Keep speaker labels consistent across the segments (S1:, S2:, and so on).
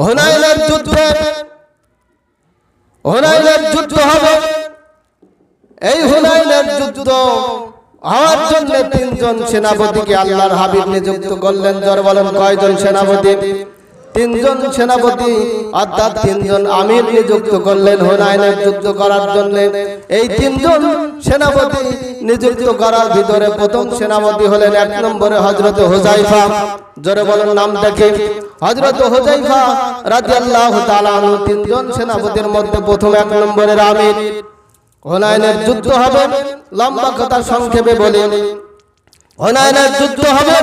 S1: হুনাইনের যুদ্ধ হবে। এই হুনাইনের যুদ্ধ হওয়ার জন্য তিনজন সেনাপতিকে আল্লাহর হাবিব নিযুক্ত করলেন। জোরে বলেন কয়জন সেনাপতি? তিনজন সেনাপতি অর্থাৎ তিনজন আমির নিযুক্ত করলেন হুনাইনের যুদ্ধ করার জন্য। এই তিনজন সেনাপতি নিযুক্ত করার ভিতরে প্রথম সেনাপতি হলেন 1 নম্বরে হযরত হুযায়ফা। জোরে বলেন নামটা কি? হযরত হুযায়ফা রাদিয়াল্লাহু তাআলা আনহু তিনজন সেনাপতির মধ্যে প্রথম 1 নম্বরের আমির। হুনাইনের যুদ্ধ হবে, লম্বা কথা সংক্ষেপে বলি, হুনাইনের যুদ্ধ হবে।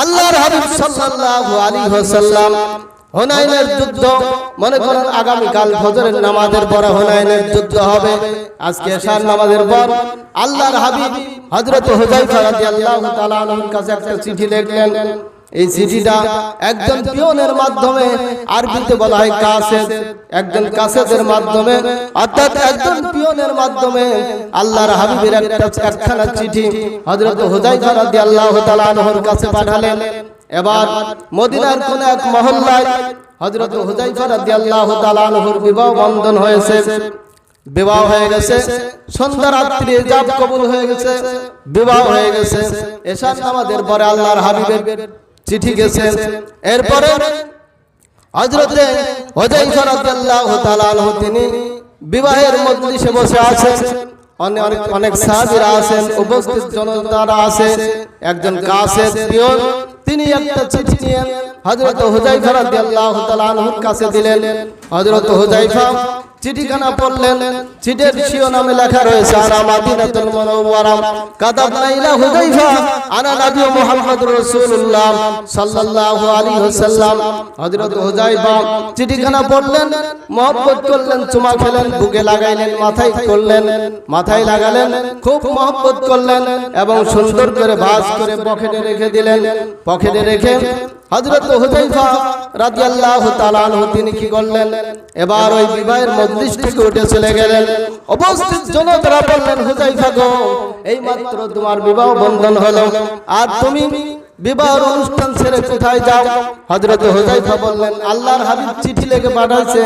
S1: আল্লাহর হাবিব সাল্লাল্লাহু আলাইহি ওয়াসাল্লাম হুনাইনের যুদ্ধ মনে করেন আগামী কাল ফজরের নামাজের পরে হুনাইনের যুদ্ধ হবে। আজকে এশার নামাজের পর আল্লাহর হাবিব হযরত হুযায়ফা রাদিয়াল্লাহু তাআলা আনহুর কাছে একটা চিঠি লিখলেন। এই চিঠিটা একজন পিয়নের মাধ্যমে, আরবিতে বলা হয় কাসেদ, একজন কাসেদের মাধ্যমে অর্থাৎ একজন পিয়নের মাধ্যমে আল্লাহর হাবিবের একখানা চিঠি হযরত হুযায়ফা রাদিয়াল্লাহু তাআলা আনহুর কাছে পাঠালেন। এবার মদিনার কোন এক মহল্লায় হযরত হুযায়ফা রাদিয়াল্লাহু তাআলা আনহুর বিবাহ বন্ধন হয়েছে, বিবাহ হয়ে গেছে, সন্ধ্যা রাত্রি জাব কবুল হয়ে গেছে, বিবাহ হয়ে গেছে। এশার নামাজের পরে আল্লাহর হাবিবের চিঠি গেছে। এরপরে হযরত হুযায়ফা রাদিয়াল্লাহু তাআলা আনহু তিনি বিবাহের মজলিসে বসে আছেন। অনেক সাহাবীরা আছেন, উপস্থিত জনতারা আছে। একজন কাসেদ পিয়ন তিনি একটা চিঠি নিয়ে হযরত হুযায়ফা রাদিয়াল্লাহু তাআলা আনহুর কাছে দিলেন। হযরত হুযায়ফা চিঠিখানা পড়লেন। চিঠির শিরোনামে লেখা রয়েছে আনা মাদিনাতুল মুনাওয়ারা কাতাবনা ইলা হুযায়ফা আনা নবী মুহাম্মদুর রাসূলুল্লাহ সাল্লাল্লাহু আলাইহি ওয়াসাল্লাম। হযরত হুযায়ফা চিঠিখানা পড়লেন, মহব্বত করলেন, চুমা খেলেন, বুকে লাগাইলেন, মাথায় করলেন, মাথায় লাগালেন, খুব মহব্বত করলেন এবং সুন্দর করে ভাঁজ করে পকেটে রেখে দিলেন। পকেটে রেখে হযরত হুযায়ফা রাদিয়াল্লাহু তাআলা আনহু তিনি কি করলেন? এবার ওই বিবাহের মজলিস থেকে উঠে চলে গেলেন। উপস্থিত জনতারা বললেন, হুযায়ফা গো, এইমাত্র তোমার বিবাহ বন্ধন হলো, আর তুমি বিবাহের অনুষ্ঠান ছেড়ে কোথায় যাও? হযরত হুযায়ফা বললেন, আল্লাহর হাবিব চিঠি লিখে পাঠাইছে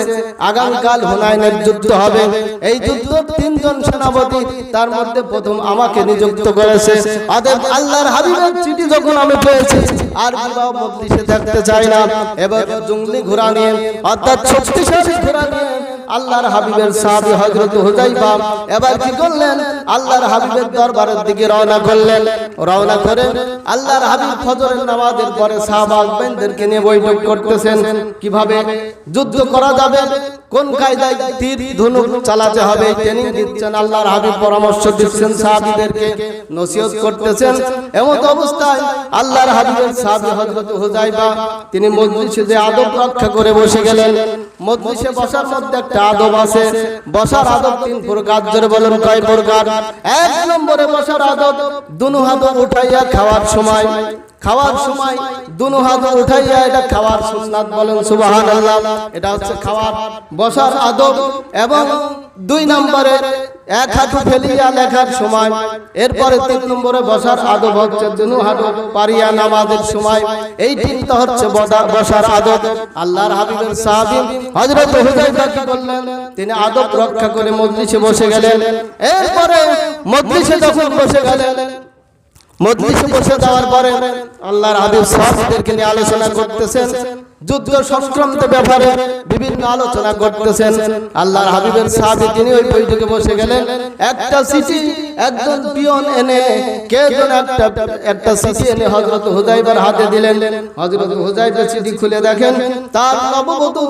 S1: আগামীকাল হুনাইনের যুদ্ধ হবে। এই যুদ্ধ তিনজন সেনাপতি, তার মধ্যে প্রথম আমাকে নিযুক্ত করেছে। অতএব আল্লাহর হাবিবের চিঠি যখন আমি পেয়েছি আর বিবাহ মজলিসে থাকতে চাই না। এবার জঙ্গলি ঘোড়া নিয়ে অর্থাৎ শক্তিশালী ঘোড়া নিয়ে আল্লাহর হাবিবের সাহাবী হযরত হুযায়ফা এবার কি করলেন? আল্লাহর হাবিবের দরবারের দিকে রওনা করলেন। রওনা করে আল্লাহর হাবিব ফজরের নামাজের পরে সাহাবাদেরকে নিয়ে বৈঠক করতেছেন, কিভাবে যুদ্ধ করা যাবে, কোন কায়দায় তীর ধনুক চালাতে হবে ট্রেনিং দিচ্ছেন। আল্লাহর হাবিব পরামর্শ দিচ্ছেন, সাহাবীদেরকে নসিহত করতেছেন। এমন অবস্থায় আল্লাহর হাবিবের সাহাবী হযরত হুযায়ফা তিনি মজলিসে যে আদব রক্ষা করে বসে গেলেন। মজলিসে বসার মধ্যে একটা আদব আছে, বসার আদব 3 প্রকার। জোরে বলেন কয় প্রকার? 1 নম্বরে বসার আদব দুনো হাত উঠাইয়া খাওয়ার সময় দুনো হাত উঠাইয়া, এটা খাওয়ার সুন্নাত, বলেন সুবহানাল্লাহ। এটা হচ্ছে খাওয়ার বসার আদব। এবং 2 নম্বরে 1 হাত ফেলিয়া লেখার সময়। এরপরে 3 নম্বরে বসার আদব হচ্ছে দুনো হাত পারিয়া নামাজের সময়। এই 3টা হচ্ছে বসার আদব। আল্লাহর হাবিবের সাহাবী হযরত হুযায়ফা কি করলেন? তিনি আদব রক্ষা করে মজলিসে বসে গেলেন। এরপরে মজলিসে যখন বসে গেলেন, মজলিসে বসে যাওয়ার পরে আল্লাহর হাবিব সাহাবীদেরকে নিয়ে আলোচনা করতেছেন, যুদ্ধ সংক্রান্ত ব্যাপারে বিভিন্ন আলোচনা করতেছেন। আল্লাহর হাবিবের সাহাবী তিনি ওই বৈঠকে বসে গেলেন। একটা চিঠি একজন পিয়ন এনে, কে যেন একটা চিঠি এনে হযরত হুযায়ফার হাতে দিলেন। হযরত হুযায়ফা চিঠি খুলে দেখেন, তার নববধূ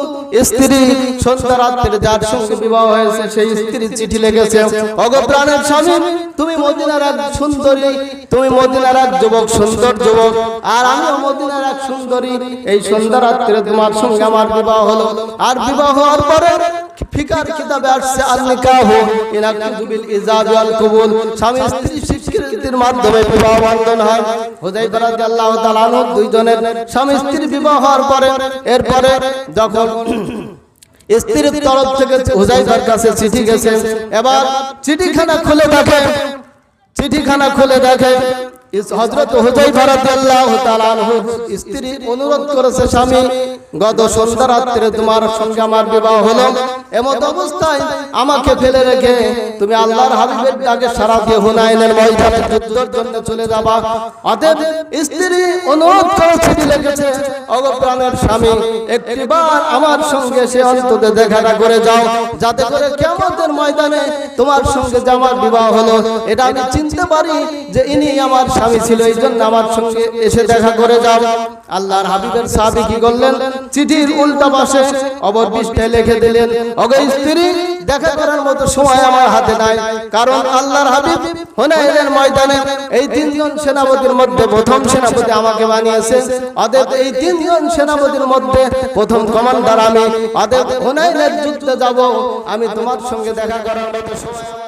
S1: স্ত্রী সন্ধ্যা রাত্রে যার সঙ্গে বিবাহ হয়েছে সেই স্ত্রী চিঠি লিখেছে, ওগো প্রাণের স্বামী, তুমি মদিনার এক সুন্দরী, তুমি মদিনার এক যুবক, সুন্দর যুবক, আর আমিও মদিনার এক সুন্দরী। এই সন্ধ্যা রাত্রে তোমার সঙ্গে আমার বিবাহ হলো। আর বিবাহ হওয়ার পরে ফিকার কিতাবে আসছে আল নিকাহ ইনাকাযু বিল ইজাব ওয়াল কবুল, স্বামী স্ত্রী স্বীকৃতির মাধ্যমে বিবাহ বন্ধন হয়। হুযায়ফা রাদিয়াল্লাহু তাআলা আনহু দুইজনের স্বামী স্ত্রী বিবাহ হওয়ার পরে এরপরে যখন স্ত্রীর তরফ থেকে হুযায়ফার কাছে চিঠি গেছে, এবার চিঠিখানা খুলে দেখে হযরত হুযায়ফা রাদিয়াল্লাহু তাআলা আনহু স্ত্রী অনুরোধ করেছে, স্বামী গত সন্ধ্যা রাত্রে তোমার সঙ্গে আমার বিবাহ হলো, এমত অবস্থায় আমাকে ফেলে রেখে তুমি আল্লাহর হাবিবের ডাকে সাড়া দিয়ে হুনাইনের ময়দানে যুদ্ধের জন্য চলে যাবা। অতএব স্ত্রী অনুরোধ করে চিঠি লিখেছে, ওগো প্রাণের স্বামী, একটিবার আমার সঙ্গে সে অন্তত দেখাটা করে যাও, যাতে করে কিয়ামতের ময়দানে তোমার সঙ্গে যে আমার বিবাহ হলো এটা আমি চিনতে পারি যে ইনি আমার স্বামী ছিল, এই জন্য আমার সঙ্গে এসে দেখা করে যাও। আল্লাহর হাবিবের সাহাবী কি করলেন, চিঠির উল্টা পাশে অপর পৃষ্ঠায় লিখে দিলেন, ওগো স্ত্রী, দেখা করার মতো সময় আমার হাতে নাই, কারণ আল্লাহর হাবিব হুনাইনের ময়দানে এই তিনজন সেনাপতির মধ্যে প্রথম সেনাপতি আমাকে বানিয়েছে। অতএব এই তিনজন সেনাপতির মধ্যে প্রথম কমান্ডার আমি। অতএব হুনাইনের যুদ্ধে যাব, আমি তোমার সঙ্গে দেখা করার মতো সময়